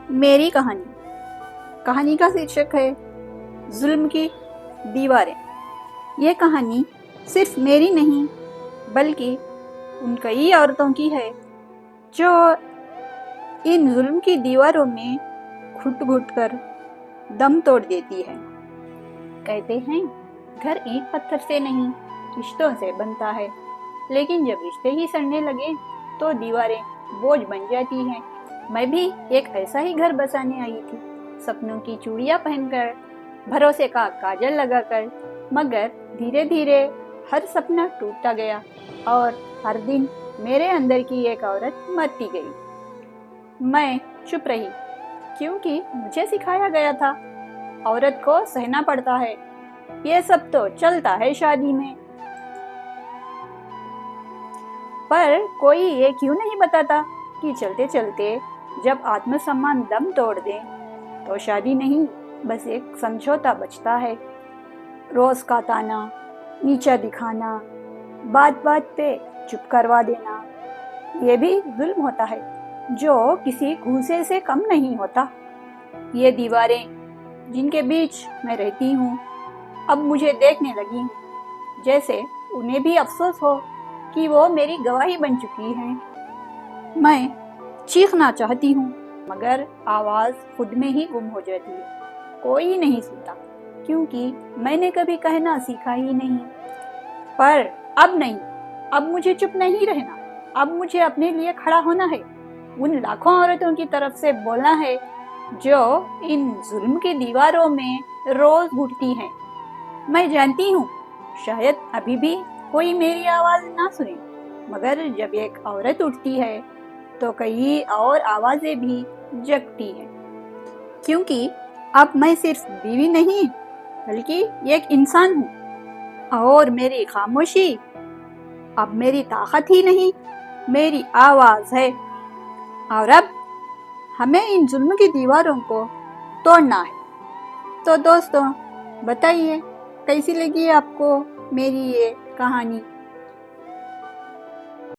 میری کہانی کا شیرشک ہے ظلم کی دیواریں۔ یہ کہانی صرف میری نہیں بلکہ ان کئی عورتوں کی ہے جو ان ظلم کی دیواروں میں گھٹ گھٹ کر دم توڑ دیتی ہے۔ کہتے ہیں گھر اینٹ پتھر سے نہیں رشتوں سے بنتا ہے، لیکن جب رشتے ہی سڑنے لگے تو دیواریں بوجھ بن جاتی ہیں۔ میں بھی ایک ایسا ہی گھر بسانے آئی تھی، سپنوں کی چوڑیاں پہن کر، بھروسے کا کاجل لگا کر، مگر دھیرے دھیرے ہر سپنا ٹوٹتا گیا اور ہر دن میرے اندر کی ایک عورت مرتی گئی۔ میں چپ رہی کیونکہ مجھے سکھایا گیا تھا عورت کو سہنا پڑتا ہے، یہ سب تو چلتا ہے شادی میں، پر کوئی یہ کیوں نہیں بتاتا کہ چلتے چلتے جب آتم سمان دم توڑ دے تو شادی نہیں بس ایک سمجھوتا بچتا ہے۔ روز کا تانا، نیچا دکھانا، بات بات پہ چپ کروا دینا، یہ بھی ظلم ہوتا ہے جو کسی گھوسے سے کم نہیں ہوتا۔ یہ دیواریں جن کے بیچ میں رہتی ہوں اب مجھے دیکھنے لگی ہیں جیسے انہیں بھی افسوس ہو کہ وہ میری گواہی بن چکی ہیں۔ میں چیخنا چاہتی ہوں مگر آواز خود میں ہی گم ہو جاتی ہے، کوئی نہیں سنتا کیونکہ میں نے کبھی کہنا سیکھا ہی نہیں۔ پر اب نہیں، اب مجھے چپ نہیں رہنا، اب مجھے اپنے لیے کھڑا ہونا ہے، ان لاکھوں عورتوں کی طرف سے بولنا ہے جو ان ظلم کی دیواروں میں روز گھٹتی ہیں۔ میں جانتی ہوں شاید ابھی بھی کوئی میری آواز نہ سنے، مگر جب ایک عورت اٹھتی ہے تو کئی اور آوازیں بھی جگتی ہیں، کیونکہ اب میں صرف بیوی نہیں بلکہ ایک انسان ہوں، اور میری خاموشی اب میری طاقت ہی نہیں، میری آواز ہے۔ اور اب ہمیں ان ظلم کی دیواروں کو توڑنا ہے۔ تو دوستوں بتائیے کیسی لگی آپ کو میری یہ کہانی؟